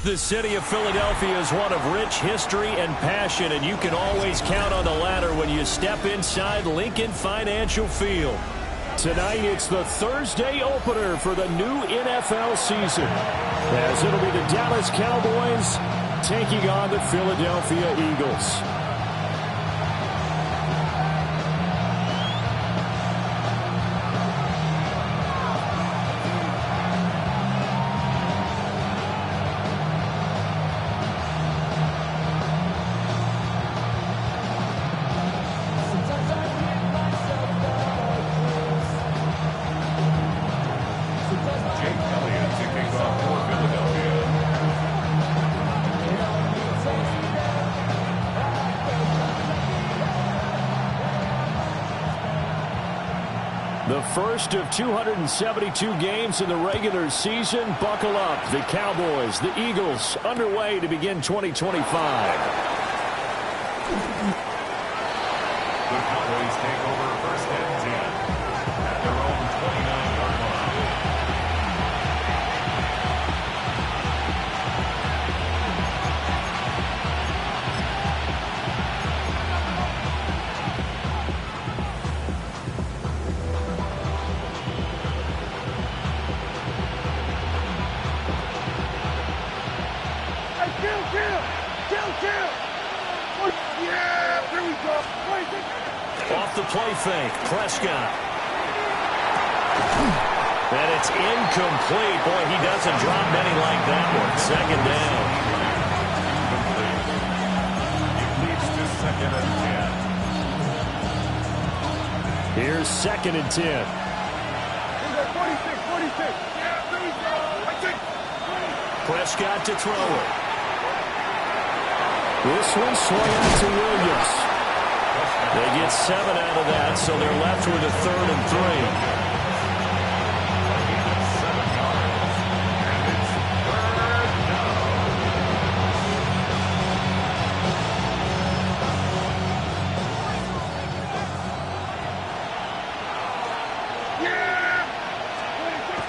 The city of Philadelphia is one of rich history and passion, and you can always count on the latter when you step inside Lincoln Financial Field. Tonight, it's the Thursday opener for the new NFL season, as it'll be the Dallas Cowboys taking on the Philadelphia Eagles. The first of 272 games in the regular season. Buckle up. The Cowboys, the Eagles, underway to begin 2025. The Cowboys take over first and 10 at their own 29-yard line. Off the play fake, Prescott. And it's incomplete. Boy, he doesn't drop many like that one. Second down. It leads to second and 10. Here's second and 10. 46. Prescott to throw it. This one swung out to Williams. They get 7 out of that, so they're left with a 3rd and 3.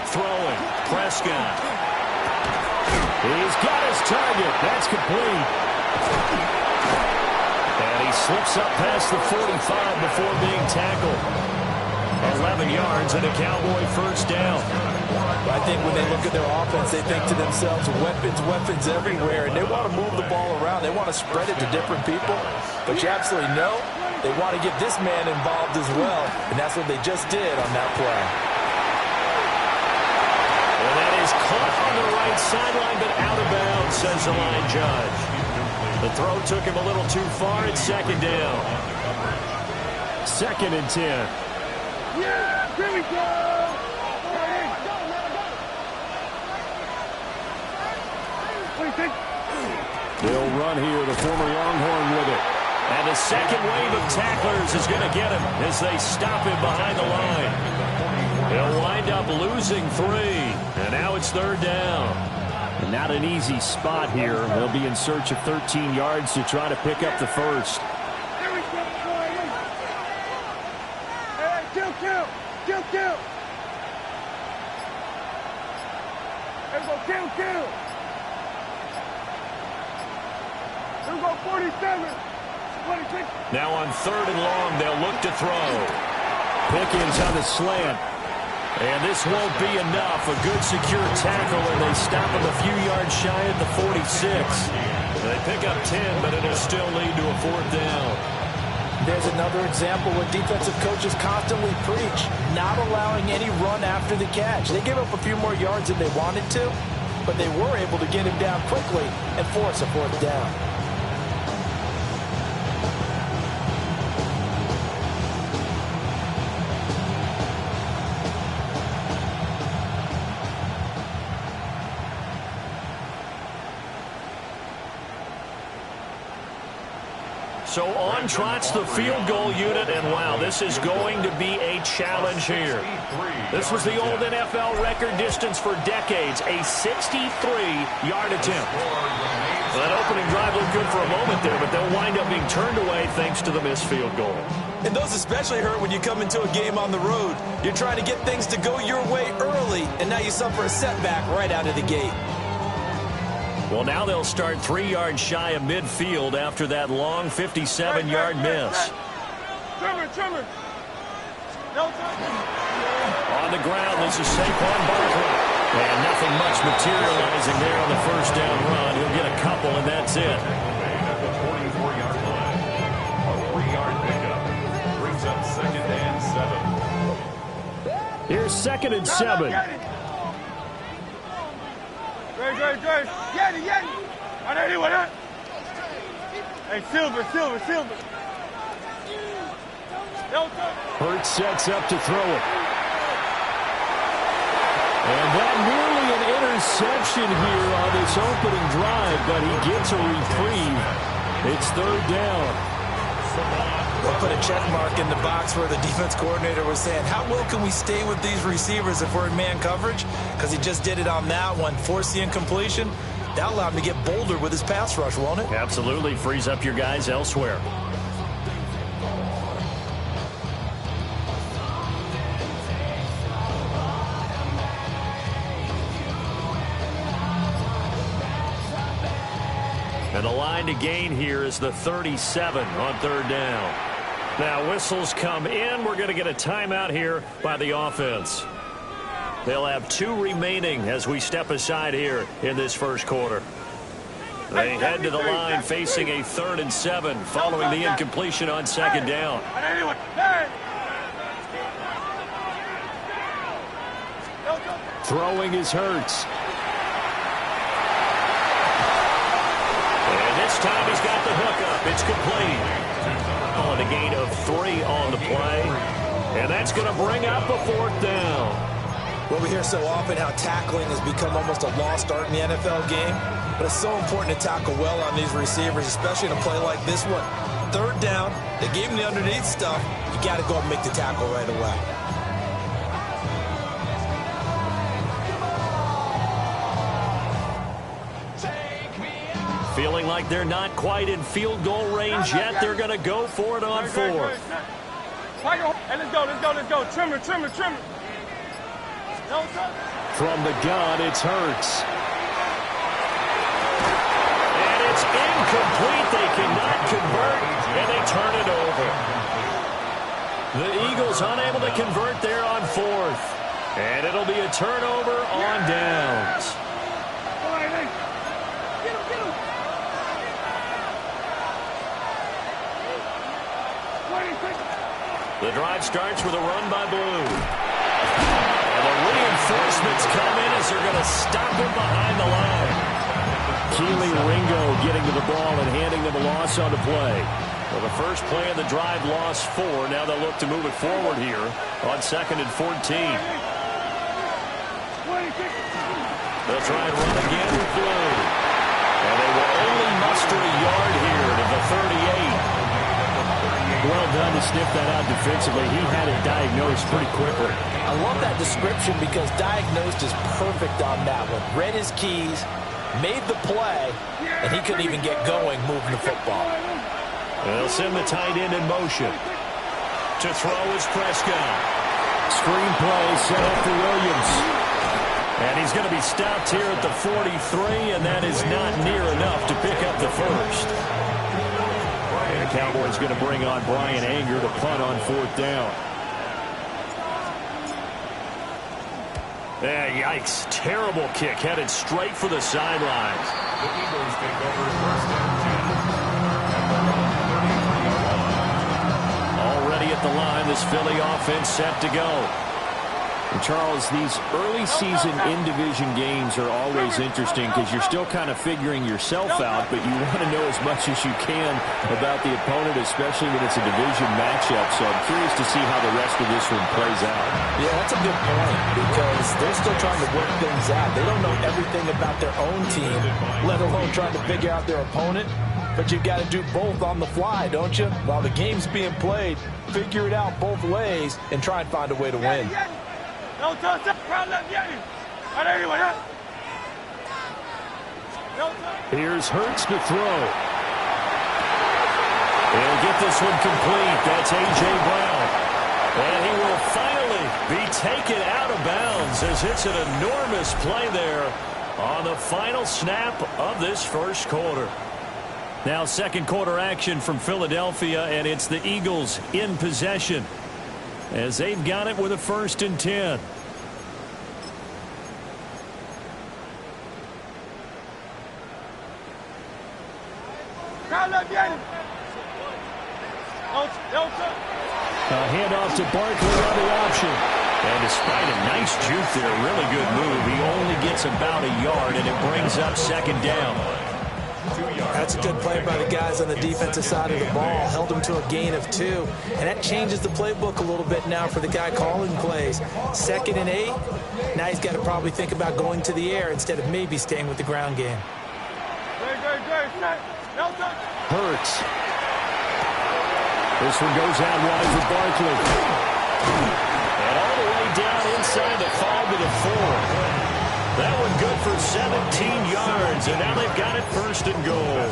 Throwing, Prescott. He's got his target. That's complete. And he slips up past the 45 before being tackled. 11 yards and a Cowboy first down. I think when they look at their offense, they think to themselves, weapons everywhere, and they want to move the ball around. They want to spread it to different people. But you absolutely know they want to get this man involved as well, and that's what they just did on that play. And that is caught on the right sideline, but out of bounds, says the line judge. The throw took him a little too far. It's second down. Second and 10. Yeah, here we go. They'll run here, the former Longhorn with it. And the second wave of tacklers is going to get him as they stop him behind the line. They'll wind up losing 3. And now it's third down. And not an easy spot here. They'll be in search of 13 yards to try to pick up the first. Here we go. Hey, kill. Here we go, kill. Here we go, 47. 26. Now on 3rd and long, they'll look to throw. Pickens on the slant. And this won't be enough. A good secure tackle, and they stop him a few yards shy at the 46. They pick up 10, but it'll still lead to a 4th down. There's another example where defensive coaches constantly preach, not allowing any run after the catch. They gave up a few more yards than they wanted to, but they were able to get him down quickly and force a 4th down. So on trots the field goal unit, and wow, this is going to be a challenge here. This was the old NFL record distance for decades, a 63-yard attempt. Well, that opening drive looked good for a moment there, but they'll wind up being turned away thanks to the missed field goal. And those especially hurt when you come into a game on the road. You're trying to get things to go your way early, and now you suffer a setback right out of the gate. Well, now they'll start 3 yards shy of midfield after that long 57-yard miss. Trimmer. On the ground, this is Saquon Barkley. And nothing much materializing there on the first down run. He'll get a couple, and that's it. At the 44-yard line. A 3-yard pickup. Brings up 2nd and 7. Here's 2nd and 7. Great. Get it. I know you want it. Hey, Silver. Hurts sets up to throw it. And that nearly an interception here on this opening drive, but he gets a reprieve. It's 3rd down. We'll put a check mark in the box where the defense coordinator was saying, how well can we stay with these receivers if we're in man coverage? Because he just did it on that one, forced the incompletion. That allowed him to get bolder with his pass rush, won't it? Absolutely. Frees up your guys elsewhere. And the line to gain here is the 37 on 3rd down. Now whistles come in. We're going to get a timeout here by the offense. They'll have 2 remaining as we step aside here in this first quarter. They head to the line facing a 3rd and 7 following the incompletion on 2nd down. Throwing is Hurts. And this time he's got the hook up. It's complete. On a gain of 3 on the play. And that's going to bring up a 4th down. Well, we hear so often how tackling has become almost a lost art in the NFL game. But it's so important to tackle well on these receivers, especially in a play like this one. 3rd down, they gave him the underneath stuff. You got to go and make the tackle right away. Feeling like they're not quite in field goal range yet. They're going to go for it on 4th. Hey, let's go. Trimmer. From the gun, it's Hurts. And it's incomplete. They cannot convert, and they turn it over. The Eagles unable to convert there on 4th. And it'll be a turnover on downs. The drive starts with a run by Blue. And the reinforcements come in as they're going to stop him behind the line. Keely Ringo getting to the ball and handing them a loss on the play. Well, the first play of the drive lost 4. Now they'll look to move it forward here on 2nd and 14. They'll try and run again with Blue. And they will only muster a yard here to the 38. Well done to sniff that out defensively. He had it diagnosed pretty quickly. I love that description because diagnosed is perfect on that one. Read his keys, made the play, and he couldn't even get going moving the football. They'll send the tight end in motion. To throw is Prescott. Screen play set up for Williams. And he's going to be stopped here at the 43, and that is not near enough to pick up the first. And the Cowboys going to bring on Brian Anger to punt on 4th down. Yikes. Terrible kick headed straight for the sidelines. The Eagles take over 1st and 10. Already at the line, this Philly offense set to go. And Charles, these early season in-division games are always interesting because you're still kind of figuring yourself out, but you want to know as much as you can about the opponent, especially when it's a division matchup. So I'm curious to see how the rest of this one plays out. Yeah, that's a good point because they're still trying to work things out. They don't know everything about their own team, let alone trying to figure out their opponent. But you've got to do both on the fly, don't you? While the game's being played, figure it out both ways and try and find a way to win. Here's Hurts to throw. He'll get this one complete. That's A.J. Brown. And he will finally be taken out of bounds as it's an enormous play there on the final snap of this first quarter. Now second quarter action from Philadelphia, and it's the Eagles in possession as they've got it with a 1st and 10. A handoff to Barkley on the option. And despite a nice juke there, a really good move, he only gets about a yard, and it brings up 2nd down. That's a good play by the guys on the defensive side of the ball. Held him to a gain of 2. And that changes the playbook a little bit now for the guy calling plays. 2nd and 8. Now he's got to probably think about going to the air instead of maybe staying with the ground game. Hurts. This one goes out wide for Barkley. And all the way down inside the 5 to the 4. That one good for 17 yards, and now they've got it 1st and goal.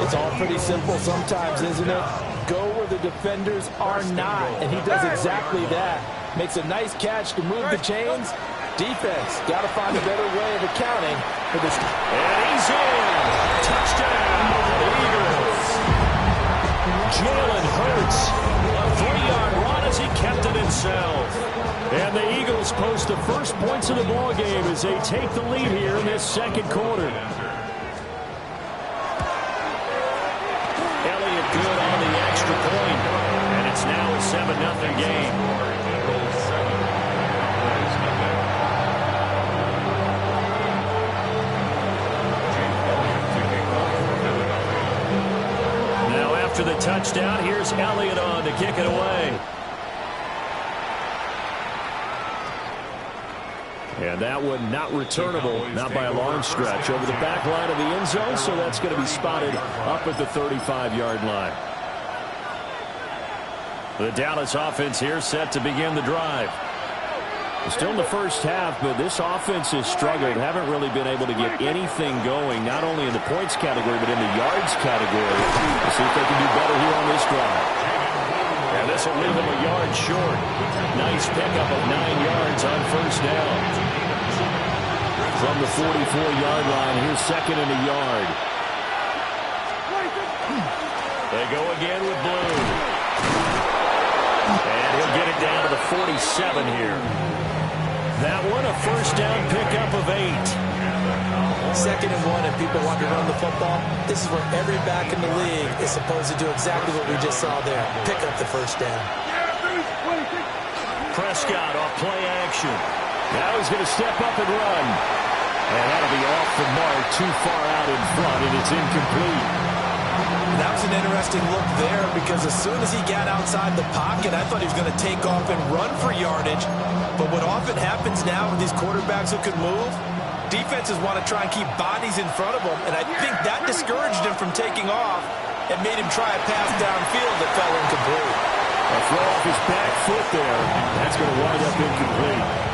It's all pretty simple sometimes, isn't it? Go where the defenders are not, and he does exactly that. Makes a nice catch to move the chains. Defense got to find a better way of accounting for this. And he's in. Touchdown, the Eagles. Jalen Hurts, a 3-yard run as he kept it himself. And the Eagles post the first points of the ball game as they take the lead here in this second quarter. Elliott good on the extra point, and it's now a 7-0 game. Now after the touchdown, here's Elliott on to kick it away. And that one not returnable, not by a long stretch, over the back line of the end zone, so that's going to be spotted up at the 35-yard line. The Dallas offense here set to begin the drive. Still in the first half, but this offense has struggled, haven't really been able to get anything going, not only in the points category, but in the yards category. We'll see if they can do better here on this drive. And this will leave them a yard short. Nice pickup of 9 yards on 1st down. From the 44-yard line, here's 2nd and a yard. They go again with Blue. And he'll get it down to the 47 here. That one, a 1st down pickup of 8. 2nd and 1, and people want to run the football. This is where every back in the league is supposed to do exactly what we just saw there. Pick up the 1st down. Prescott off play action. Now he's going to step up and run. And that'll be off the mark, too far out in front, and it's incomplete. That was an interesting look there because as soon as he got outside the pocket, I thought he was going to take off and run for yardage. But what often happens now with these quarterbacks who can move, defenses want to try and keep bodies in front of them, and I think that discouraged him from taking off and made him try a pass downfield that fell incomplete. A throw off his back foot there. That's going to wind up incomplete.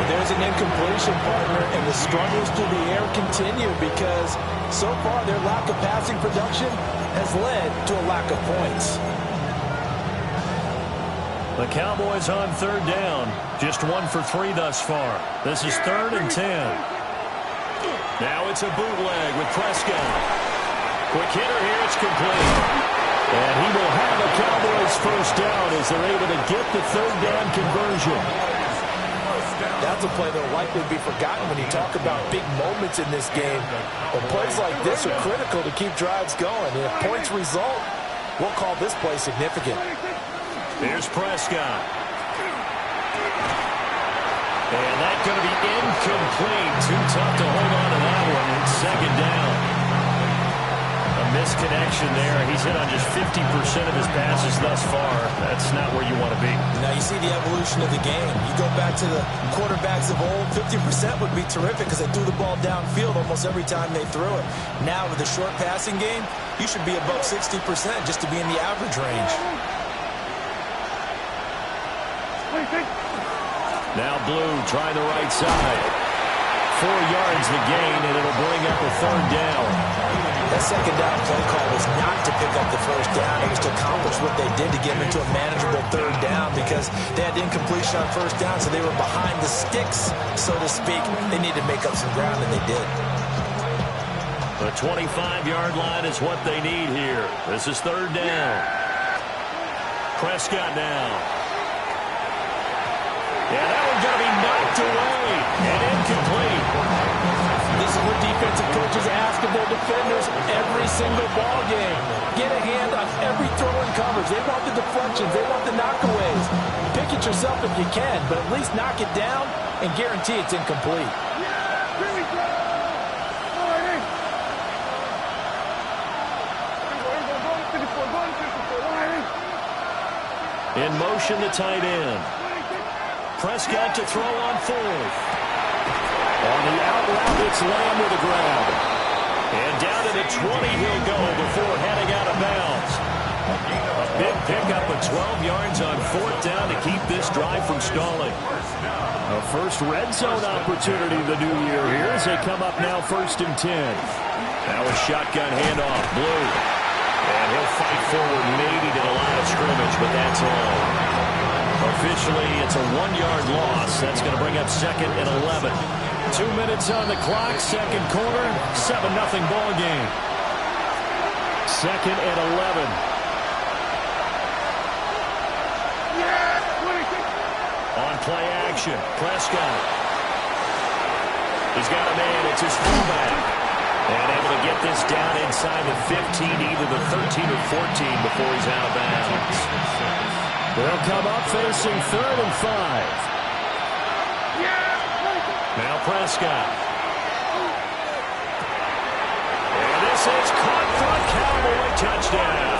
There's an incompletion, partner, and the struggles through the air continue because so far their lack of passing production has led to a lack of points. The Cowboys on 3rd down. Just 1 for 3 thus far. This is 3rd and 10. Now it's a bootleg with Prescott. Quick hitter here, it's complete. And he will have a Cowboys 1st down as they're able to get the 3rd down conversion. That's a play that will likely be forgotten when you talk about big moments in this game. But plays like this are critical to keep drives going. And if points result, we'll call this play significant. Here's Prescott. And that's going to be incomplete. Too tough to hold on to that one. It's 2nd down. A misconnection there. He's hit on just 50% of his passes thus far. That's not where you want to be. Now you see the evolution of the game. You go back to the quarterbacks of old, 50% would be terrific because they threw the ball downfield almost every time they threw it. Now with the short passing game, you should be above 60% just to be in the average range. Now Blue trying the right side. 4 yards the gain, and it'll bring up a 3rd down. That second down play call was not to pick up the first down. It was to accomplish what they did to get them into a manageable 3rd down because they had incompletion on first down, so they were behind the sticks, so to speak. They needed to make up some ground, and they did. The 25-yard line is what they need here. This is 3rd down. Prescott now. Yeah, that one's going to be knocked away and incomplete. This is what defensive coaches ask of their defenders every single ball game. Get a hand on every throw in coverage. They want the deflections. They want the knockaways. Pick it yourself if you can, but at least knock it down and guarantee it's incomplete. In motion, the tight end. Prescott to throw on 4th. On the out route, it's Lamb with a grab. And down to the 20 he'll go before heading out of bounds. A big pickup of 12 yards on 4th down to keep this drive from stalling. A first red zone opportunity the new year here as they come up now 1st and 10. Now a shotgun handoff, Blue. And he'll fight forward maybe to the line of scrimmage, but that's all. Officially, it's a 1-yard loss. That's going to bring up 2nd and 11. 2 minutes on the clock, 2nd quarter, 7-0 ball game. 2nd and 11. On play action, Prescott. He's got a man, it's his fullback. And able to get this down inside the 15, either the 13 or 14 before he's out of bounds. They'll come up facing 3rd and 5. Now Prescott. And this is caught for a Cowboy touchdown.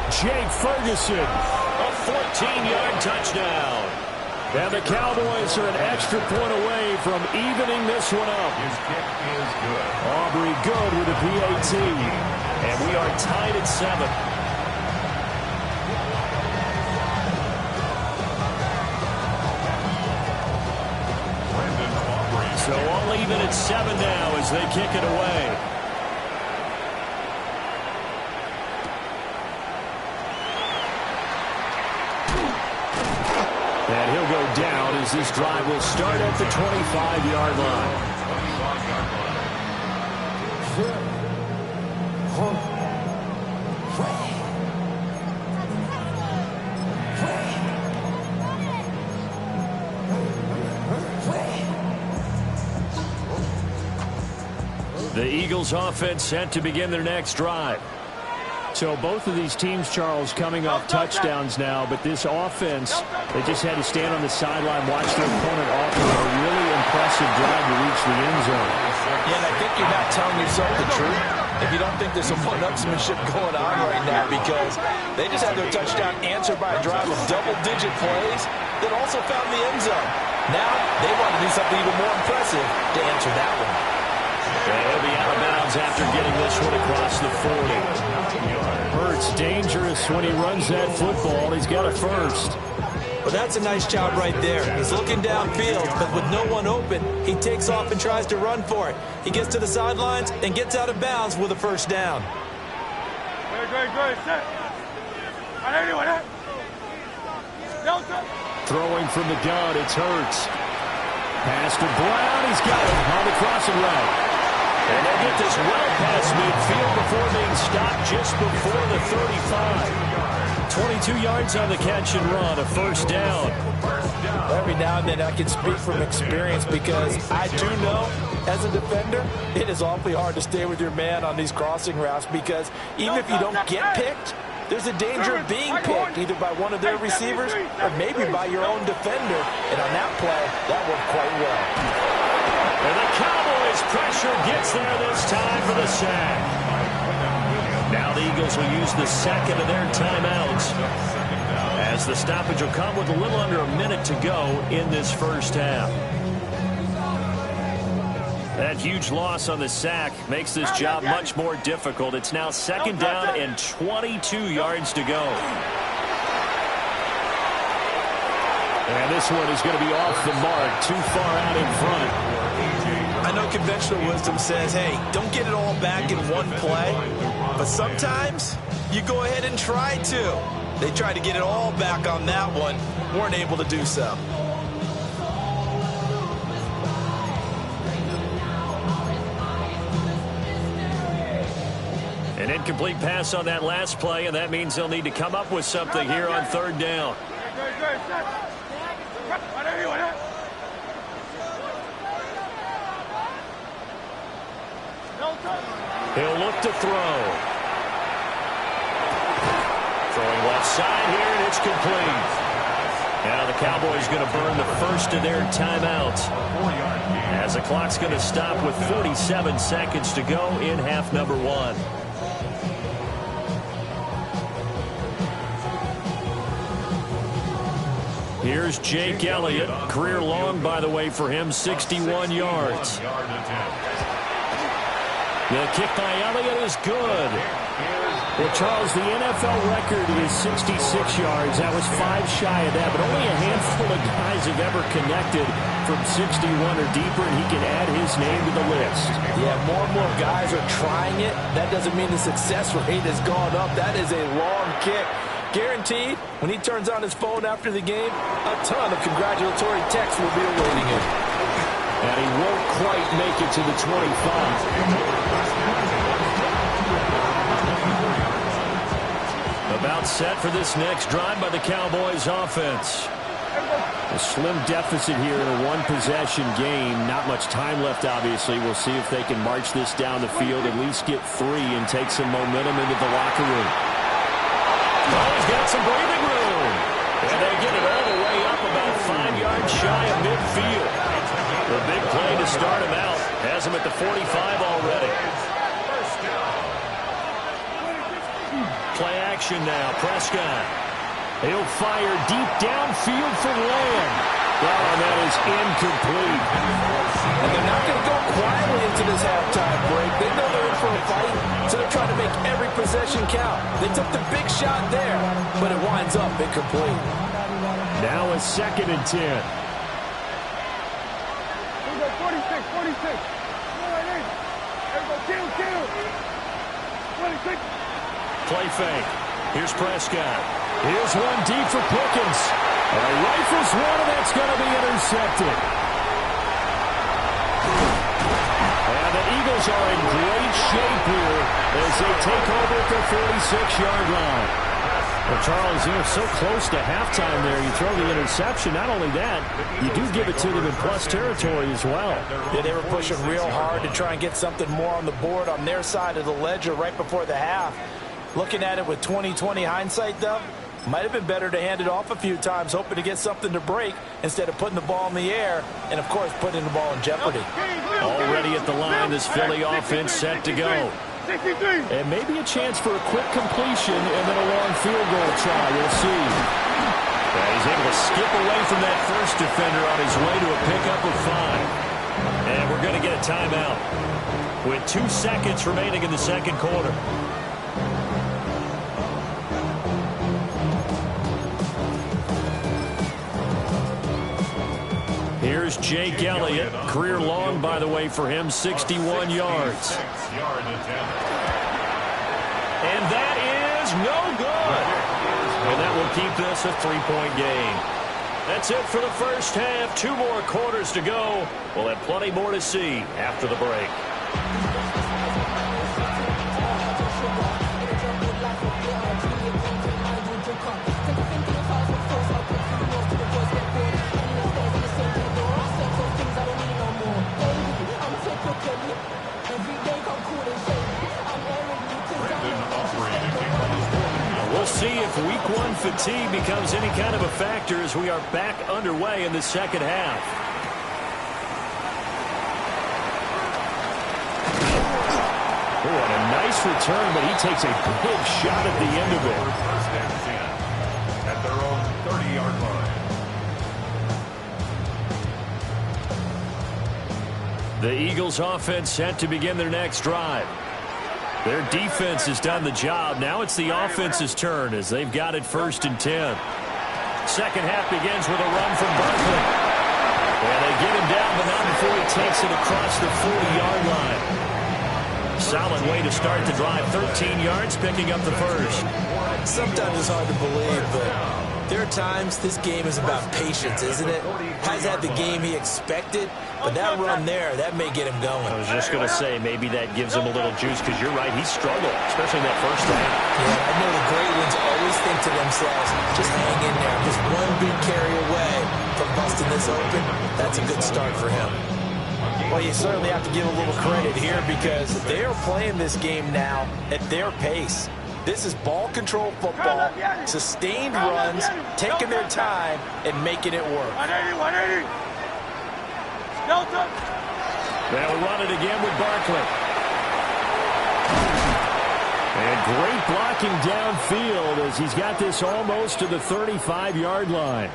Jake Ferguson, a 14-yard touchdown. And the Cowboys are an extra point away from evening this one up. His kick is good. Aubrey good with a PAT. And we are tied at 7. So all even at 7 now as they kick it away. And he'll go down as this drive will start at the 25-yard line. The Eagles offense set to begin their next drive. So both of these teams, Charles, coming off touchdowns now, but this offense, they just had to stand on the sideline, watch their opponent offer a really impressive drive to reach the end zone. Yeah, and I think you're not telling yourself the truth if you don't think there's some one-upsmanship going on right now, because they just had their touchdown answered by a drive of double-digit plays that also found the end zone. Now they want to do something even more impressive to answer that one. He'll be out of bounds after getting this one across the 40. Hurts dangerous when he runs that football. He's got a first. Well, that's a nice job right there. He's looking downfield, but with no one open, he takes off and tries to run for it. He gets to the sidelines and gets out of bounds with a first down. Good. Set. Throwing from the gun, it's Hurts. Pass to Brown. He's got it on the crossing route. And they'll get this well past midfield before being stopped just before the 35. 22 yards on the catch and run, a first down. Every now and then I can speak from experience because I do know, as a defender, it is awfully hard to stay with your man on these crossing routes because even if you don't get picked, there's a danger of being picked either by one of their receivers or maybe by your own defender. And on that play, that worked quite well. And the Cowboys pressure gets there this time for the sack. Now the Eagles will use the second of their timeouts as the stoppage will come with a little under a minute to go in this first half. That huge loss on the sack makes this job much more difficult. It's now 2nd down and 22 yards to go. And this one is going to be off the mark, too far out in front. I know conventional wisdom says, hey, don't get it all back in one play. But sometimes you go ahead and try to. They tried to get it all back on that one. Weren't able to do so. An incomplete pass on that last play, and that means they'll need to come up with something here on third down. He'll look to throw. Throwing left side here, and it's complete. Now the Cowboys going to burn the first of their timeouts, as the clock's going to stop with 47 seconds to go in half number one. Here's Jake Elliott. Career long, by the way, for him, 61 yards. The kick by Elliott is good. Well, Charles, the NFL record is 66 yards. That was 5 shy of that, but only a handful of guys have ever connected from 61 or deeper, and he can add his name to the list. Yeah, more and more guys are trying it. That doesn't mean the success rate has gone up. That is a long kick. Guaranteed, when he turns on his phone after the game, a ton of congratulatory texts will be awaiting him. And he won't quite make it to the 25. About set for this next drive by the Cowboys offense. A slim deficit here in a one-possession game. Not much time left, obviously. We'll see if they can march this down the field, at least get 3 and take some momentum into the locker room. Oh, he's got some breathing room. And they get it all the way up about 5 yards shy of midfield. The big play to start him out. Has him at the 45 already. Play action now. Prescott. He'll fire deep downfield for Lamb. Oh, that is incomplete. And they're not going to go quietly into this halftime break. They know they're in for a fight, so they're trying to make every possession count. They took the big shot there, but it winds up incomplete. Now a 2nd and 10. 46. Play fake. Here's Prescott. Here's one deep for Pickens. And rifles one, and that's going to be intercepted. And the Eagles are in great shape here as they take over at the 46-yard line. Well, Charles, you're so close to halftime there. You throw the interception. Not only that, you do give it to them in plus territory as well. Yeah, they were pushing real hard to try and get something more on the board on their side of the ledger right before the half. Looking at it with 20/20 hindsight, though, might have been better to hand it off a few times, hoping to get something to break instead of putting the ball in the air and, of course, putting the ball in jeopardy. Already at the line, this Philly offense set to go. And maybe a chance for a quick completion and then a long field goal try. We'll see. He's able to skip away from that first defender on his way to a pickup of 5. And we're going to get a timeout with 2 seconds remaining in the second quarter. Here's Jake Elliott. Career long, by the way, for him, 61 yards. And that is no good. And that will keep this a 3-point game. That's it for the first half. 2 more quarters to go. We'll have plenty more to see after the break. We'll see if Week 1 fatigue becomes any kind of a factor as we are back underway in the second half. Oh, and a nice return, but he takes a big shot at the end of it. First and 10 at their own 30-yard line. The Eagles offense set to begin their next drive. Their defense has done the job. Now it's the offense's turn as they've got it 1st and 10. Second half begins with a run from Barkley. And they get him down, but not before he takes it across the 40-yard line. Solid way to start the drive. 13 yards, picking up the first. Sometimes it's hard to believe, but there are times this game is about patience, isn't it? Has had the game he expected, but that run there, that may get him going. I was just going to say, maybe that gives him a little juice, because you're right, he struggled, especially in that first half. Yeah, I know the great ones always think to themselves, just hang in there, just one big carry away from busting this open. That's a good start for him. Well, you certainly have to give a little credit here, because they are playing this game now at their pace. This is ball control football, sustained runs, taking their time, and making it work. 180, 180. Delta. They'll run it again with Barkley. And great blocking downfield as he's got this almost to the 35-yard line.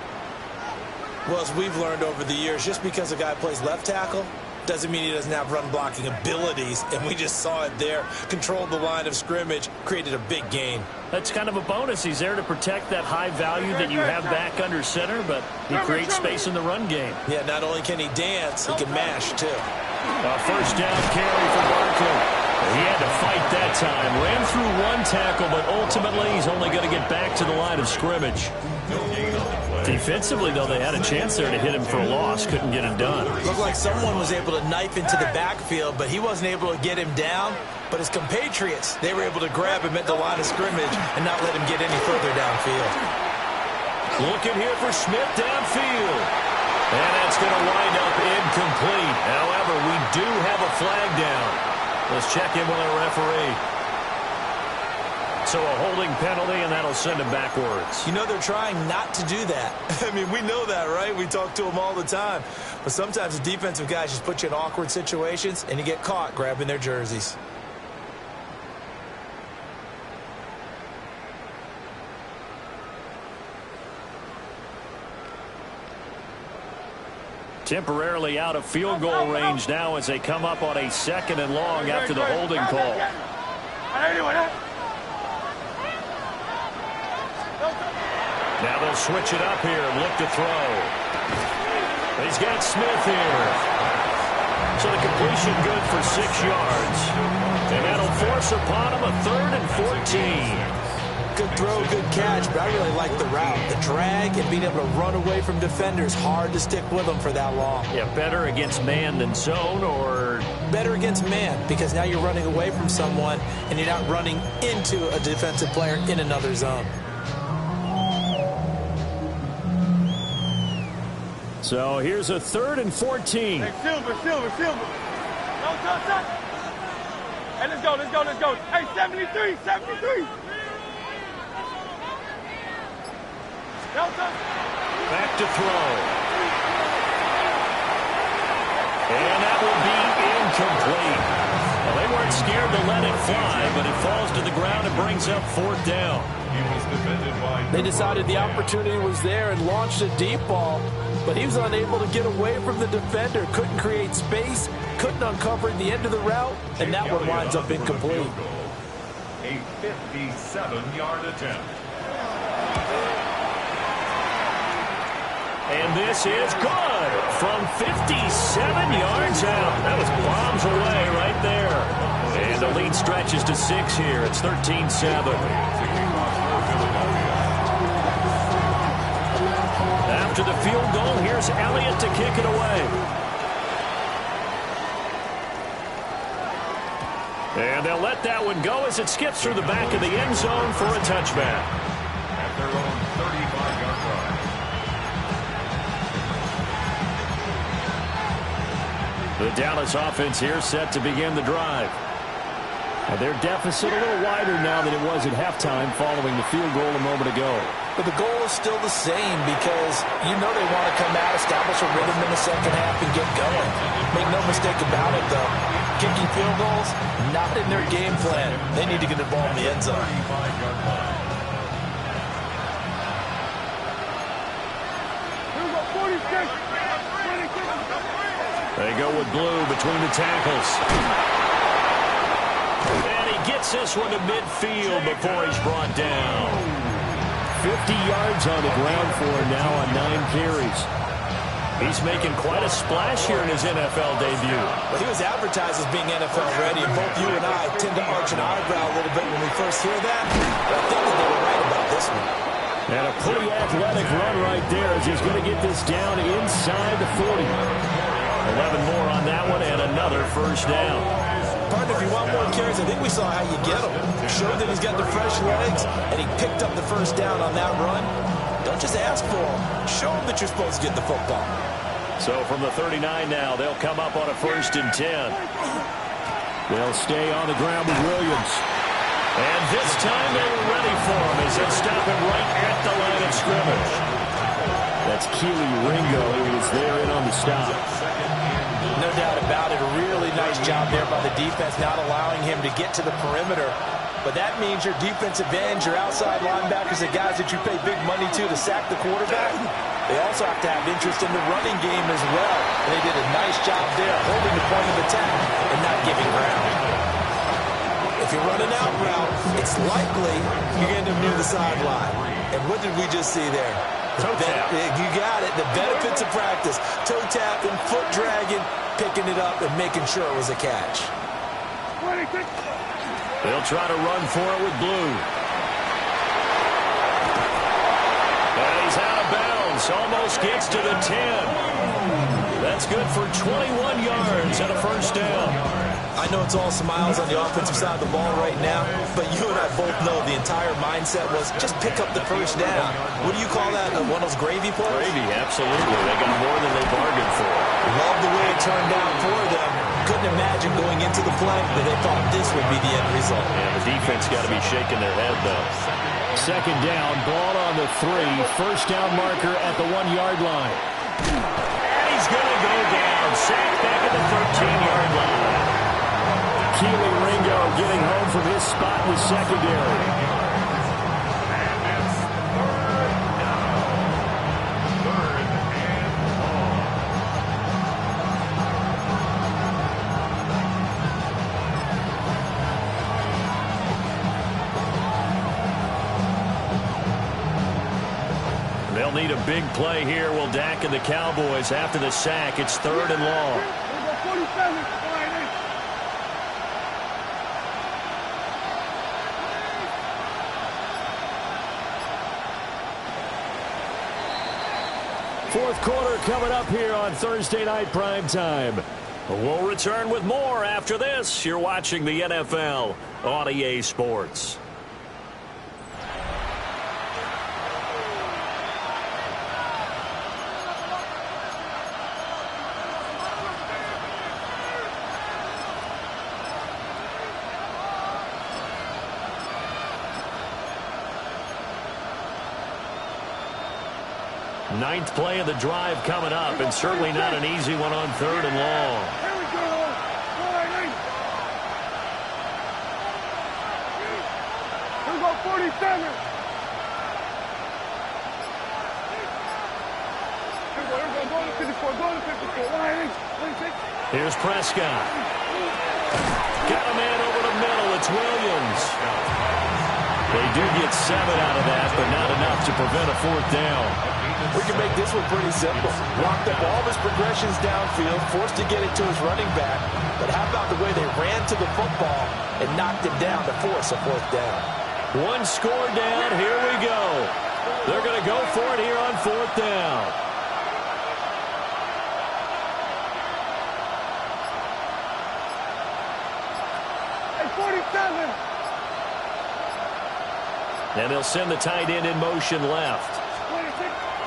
Well, as we've learned over the years, just because a guy plays left tackle doesn't mean he doesn't have run blocking abilities, and we just saw it there. Controlled the line of scrimmage, created a big gain. That's kind of a bonus. He's there to protect that high value that you have back under center, but he creates space in the run game. Yeah, not only can he dance, he can mash, too. A first down carry for Barkley. He had to fight that time. Ran through one tackle, but ultimately he's only going to get back to the line of scrimmage. Defensively, though, they had a chance there to hit him for a loss. Couldn't get it done. Looked like someone was able to knife into the backfield, but he wasn't able to get him down. But his compatriots, they were able to grab him at the line of scrimmage and not let him get any further downfield. Looking here for Smith downfield. And that's going to wind up incomplete. However, we do have a flag down. Let's check in with our referee. So a holding penalty, and that'll send him backwards. You know, they're trying not to do that. I mean, we know that, right? We talk to them all the time. But sometimes the defensive guys just put you in awkward situations, and you get caught grabbing their jerseys. Temporarily out of field goal range now as they come up on a 2nd and long after the holding call. Now they'll switch it up here and look to throw. He's got Smith here. So the completion good for 6 yards. And that'll force upon him a 3rd and 14. Good throw, good catch, but I really like the route. The drag and being able to run away from defenders, hard to stick with them for that long. Yeah, better against man than zone, or? Better against man, because now you're running away from someone and you're not running into a defensive player in another zone. So here's a 3rd and 14. Hey, Silver. No. Hey, let's go. Hey, 73. Delta. Back to throw. And that will be incomplete. Well, they weren't scared to let it fly, but it falls to the ground and brings up 4th down. They decided the opportunity was there and launched a deep ball, but he was unable to get away from the defender, couldn't create space, couldn't uncover the end of the route, and that one winds up incomplete. A 57-yard attempt. And this is good from 57 yards out. That was bombs away right there. And the lead stretches to 6 here. It's 13-7. After the field goal, here's Elliott to kick it away. And they'll let that one go as it skips through the back of the end zone for a touchback. At their own 35-yard line. The Dallas offense here set to begin the drive. And their deficit a little wider now than it was at halftime following the field goal a moment ago. But the goal is still the same because you know they want to come out, establish a rhythm in the second half, and get going. Make no mistake about it, though. Kicking field goals, not in their game plan. They need to get the ball in the end zone. They go with blue between the tackles. And he gets this one to midfield before he's brought down. 50 yards on the ground for him now on 9 carries. He's making quite a splash here in his NFL debut. Well, he was advertised as being NFL ready, and both you and I tend to arch an eyebrow a little bit when we first hear that. But I think that they were right about this one. And a pretty athletic run right there as he's going to get this down inside the 40. 11 more on that one and another first down. Partner, if you want more carries, I think we saw how you get them. Showed that he's got the fresh legs, and he picked up the first down on that run. Don't just ask for them. Show them that you're supposed to get the football. So from the 39 now, they'll come up on a 1st and 10. They'll stay on the ground with Williams. And this time they were ready for him as they stop him right at the line of scrimmage. That's Keely Ringo who is there in on the stop. No doubt about it. A really nice job there by the defense, not allowing him to get to the perimeter. But that means your defensive ends, your outside linebackers, the guys that you pay big money to sack the quarterback, they also have to have interest in the running game as well. And they did a nice job there, holding the point of attack and not giving ground. If you're running out route, it's likely you're going to end up near the sideline. And what did we just see there? Toe tap. You got it. The benefits of practice. Toe tapping, foot dragging, picking it up, and making sure it was a catch. They'll try to run for it with Blue. And he's out of bounds. Almost gets to the 10. That's good for 21 yards and a first down. I know it's all smiles on the offensive side of the ball right now, but you and I both know the entire mindset was just pick up the first down. What do you call that? One of those gravy plays? Gravy, absolutely. They got more than they bargained for. Love the way it turned out for them. Couldn't imagine going into the play that they thought this would be the end result. Yeah, the defense got to be shaking their head, though. 2nd down, ball on the 3. First down marker at the 1-yard line. And he's going to go down. Sacked back at the 13-yard line. Keely Ringo getting home from his spot in the secondary. They'll need a big play here. Will Dak and the Cowboys after the sack. It's 3rd and long. Fourth quarter coming up here on Thursday Night Primetime. We'll return with more after this. You're watching the NFL on EA Sports. Ninth play of the drive coming up, and certainly not an easy one on 3rd and long. Here we go. Here we go, 47. Here we go, go to 54, go to 54. Here's Prescott. Got a man over the middle. It's Williams. They do get 7 out of that, but not enough to prevent a 4th down. We can make this one pretty simple. Locked up all of his progressions downfield, forced to get it to his running back. But how about the way they ran to the football and knocked him down to force a 4th down? One score down. Here we go. They're going to go for it here on 4th down. Hey, 47. And they'll send the tight end in motion left.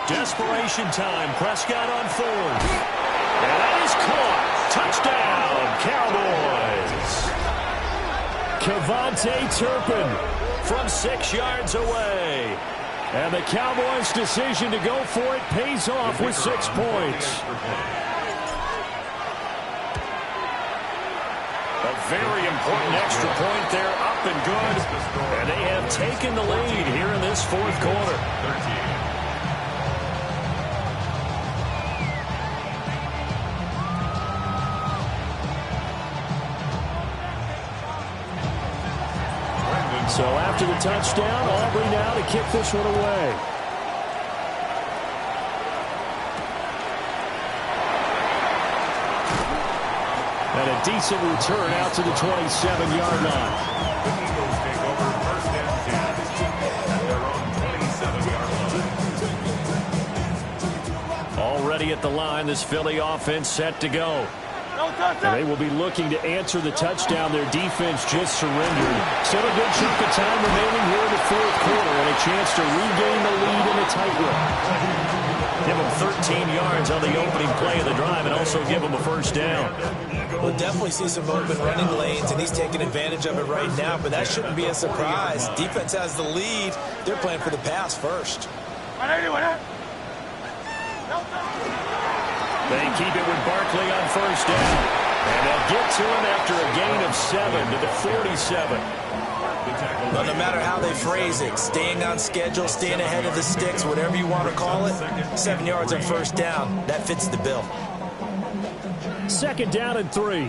Desperation time. Prescott on 4th. And that is caught. Touchdown, Cowboys. Kevontae Turpin from 6 yards away. And the Cowboys' decision to go for it pays off with 6 points. A very important extra point there, up and good. And they have taken the lead here in this 4th quarter. So after the touchdown, Aubrey now to kick this one away. And a decent return out to the 27-yard line. The Eagles take over first and 10 at their own 27-yard line. Already at the line, this Philly offense set to go. And they will be looking to answer the touchdown their defense just surrendered. Still a good chunk of time remaining here in the fourth quarter and a chance to regain the lead in a tight one. Give them 13 yards on the opening play of the drive and also give them a first down. We'll definitely see some open running lanes, and he's taking advantage of it right now, but that shouldn't be a surprise. Defense has the lead. They're playing for the pass first. They keep it with Barkley on first down. And they'll get to him after a gain of 7 to the 47. Well, no matter how they phrase it, staying on schedule, staying ahead of the sticks, whatever you want to call it, 7 yards on first down, that fits the bill. Second down and 3.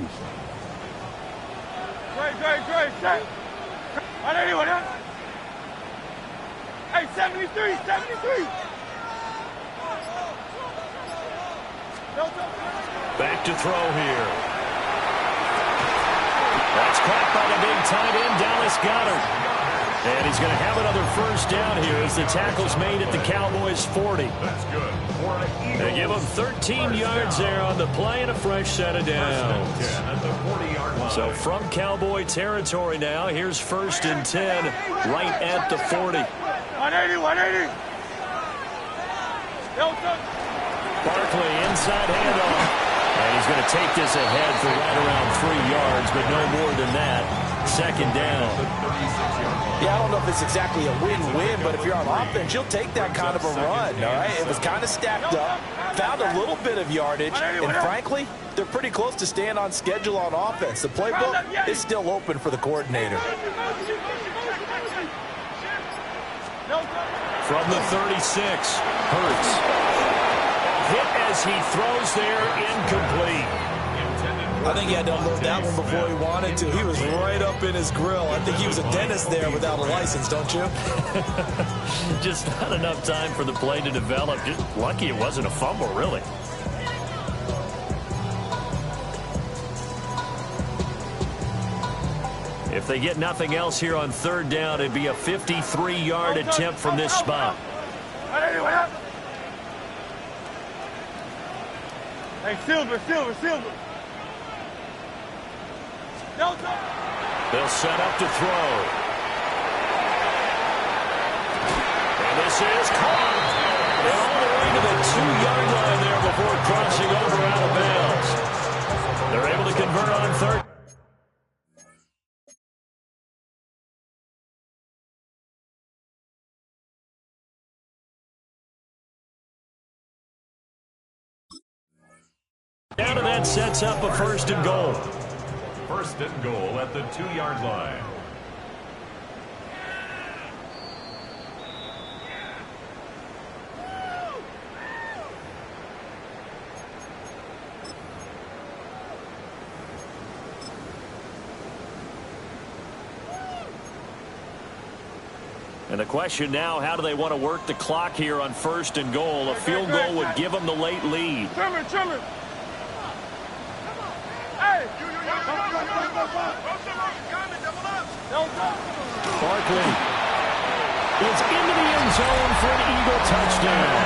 Hey, 73. Back to throw here. That's caught by the big tight end, Dallas Goedert. And he's going to have another first down here as the tackle's made at the Cowboys' 40. That's good. They give him 13 yards there on the play and a fresh set of downs. At the 40-yard line. So from Cowboy territory now, here's first and 10 right at the 40. 180. Barkley inside handoff. And he's going to take this ahead for right around 3 yards, but no more than that. Second down. Yeah, I don't know if it's exactly a win-win, but if you're on offense, you'll take that kind of a run, all right? It was kind of stacked up, found a little bit of yardage, and frankly, they're pretty close to staying on schedule on offense. The playbook is still open for the coordinator. From the 36, Hurts. Hit as he throws there, incomplete. I think he had to unload that one before he wanted to. He was right up in his grill. I think he was a dentist there without a license, don't you? Just not enough time for the play to develop. Just lucky it wasn't a fumble, really. If they get nothing else here on third down, it'd be a 53-yard attempt from this spot. Hey, Silver. They'll set up to throw. And this is caught. And all the way to the 2-yard line there before crossing over out of bounds. They're able to convert on third. Down and that sets up a first and goal. First and goal at the 2-yard line. And the question now, how do they want to work the clock here on first and goal? A field goal would give them the late lead. Trimmer. Hey! Barkley is into the end zone for an Eagle touchdown.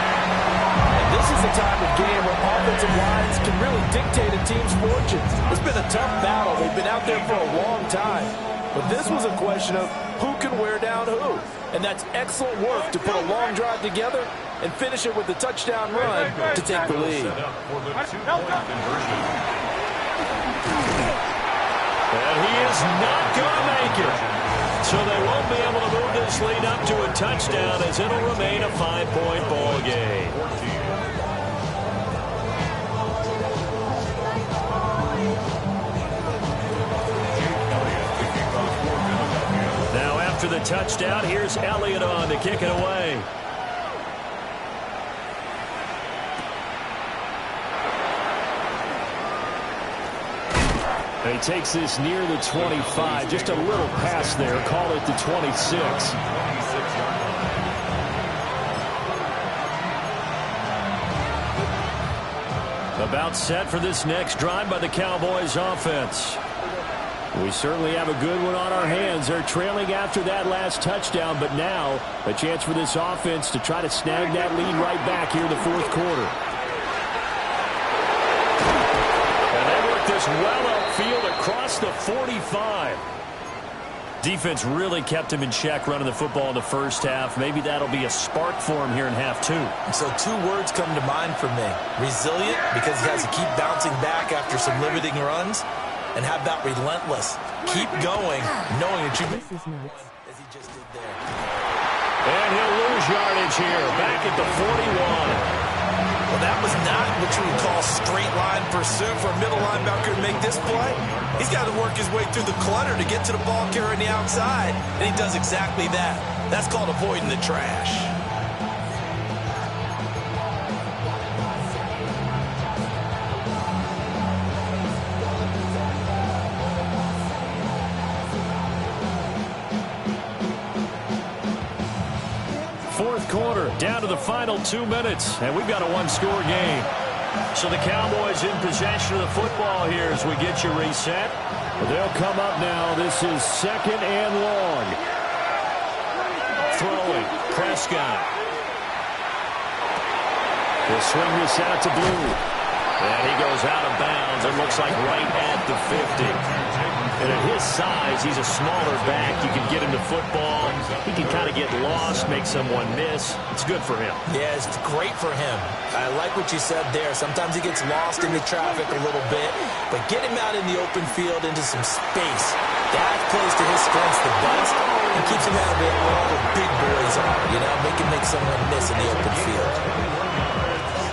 And this is the type of game where offensive lines can really dictate a team's fortunes. It's been a tough battle. They've been out there for a long time. But this was a question of who can wear down who. And that's excellent work to put a long drive together and finish it with the touchdown run to take the lead. And he is not going to make it. So they won't be able to move this lead up to a touchdown as it'll remain a 5-point ball game. Now after the touchdown, here's Elliott on to kick it away. He takes this near the 25, just a little past there. Call it the 26. About set for this next drive by the Cowboys offense. We certainly have a good one on our hands. They're trailing after that last touchdown, but now a chance for this offense to try to snag that lead right back here in the fourth quarter. And they work this well upfield across the 45. Defense really kept him in check running the football in the first half. Maybe that'll be a spark for him here in half two. So two words come to mind for me. Resilient, because he has to keep bouncing back after some limiting runs. And how about relentless? Keep going, knowing that you can win, as he just did there. And he'll lose yardage here, back at the 41. Well, that was not what you would call straight line pursuit for a middle linebacker to make this play. He's got to work his way through the clutter to get to the ball carrier on the outside, and he does exactly that. That's called avoiding the trash. Fourth quarter, down to the final 2 minutes, and we've got a one-score game. So the Cowboys in possession of the football here as we get you reset. They'll come up now. This is second and long. Throwing, Prescott. He'll swing this out to Blue. And he goes out of bounds. It looks like right at the 50. And at his size, he's a smaller back. You can get him to football. He can kind of get lost, make someone miss. It's good for him. Yeah, it's great for him. I like what you said there. Sometimes he gets lost in the traffic a little bit, but get him out in the open field into some space. That plays to his strengths the best and keeps him out of it where all the big boys are, you know, make someone miss in the open field.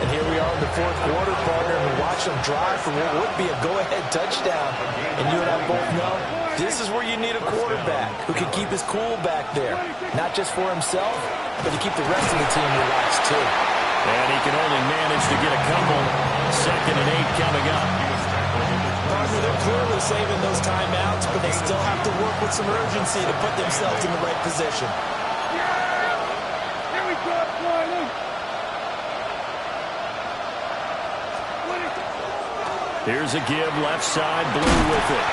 And here we are in the fourth quarter, partner, and we watch them drive for what would be a go-ahead touchdown. And you and I both know this is where you need a quarterback who can keep his cool back there, not just for himself, but to keep the rest of the team relaxed too. And he can only manage to get a couple. 2nd and 8 coming up. Partner, they're clearly saving those timeouts, but they still have to work with some urgency to put themselves in the right position. Here we go, Here's a give, left side, Blue with it.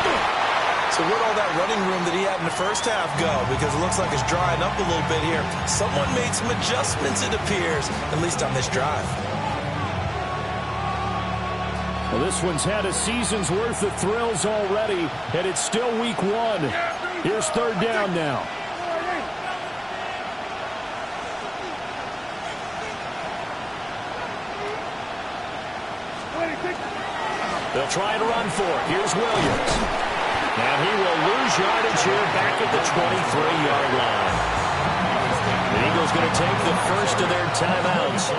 So where'd all that running room that he had in the first half go? Because it looks like it's drying up a little bit here. Someone made some adjustments, it appears, at least on this drive. Well, this one's had a season's worth of thrills already, and it's still week 1. Here's third down now. They'll try and run for it. Here's Williams. And he will lose yardage here back at the 23-yard line. The Eagles going to take the first of their timeouts.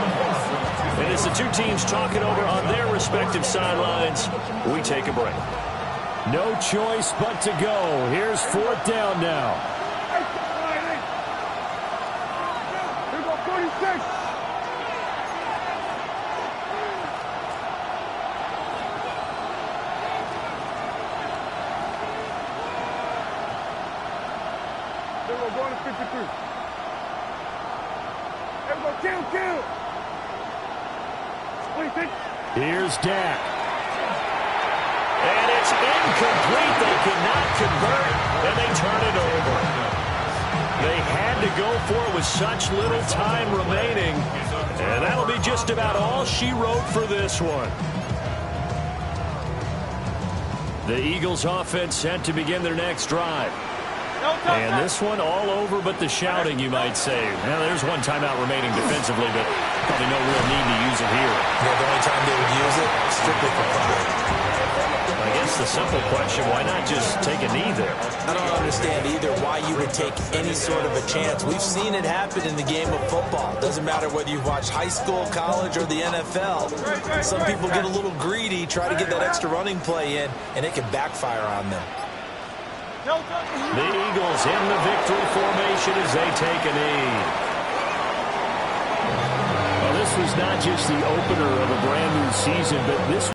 And as the two teams talking over on their respective sidelines, we take a break. No choice but to go. Here's fourth down now. Here go 46. Here we go, going to 53. Here we go, kill. 26. Here's Dak. And it's incomplete. They cannot convert, and they turn it over. They had to go for it with such little time remaining, and that'll be just about all she wrote for this one. The Eagles offense set to begin their next drive. And this one all over but the shouting, you might say. Now, there's one timeout remaining defensively, but probably no real need to use it here. Yeah, the only time they would use it, strictly for pride. I guess the simple question, why not just take a knee there? I don't understand either why you would take any sort of a chance. We've seen it happen in the game of football. Doesn't matter whether you've watched high school, college, or the NFL. Some people get a little greedy, try to get that extra running play in, and it can backfire on them. The Eagles in the victory formation as they take a knee. Well, this was not just the opener of a brand new season, but this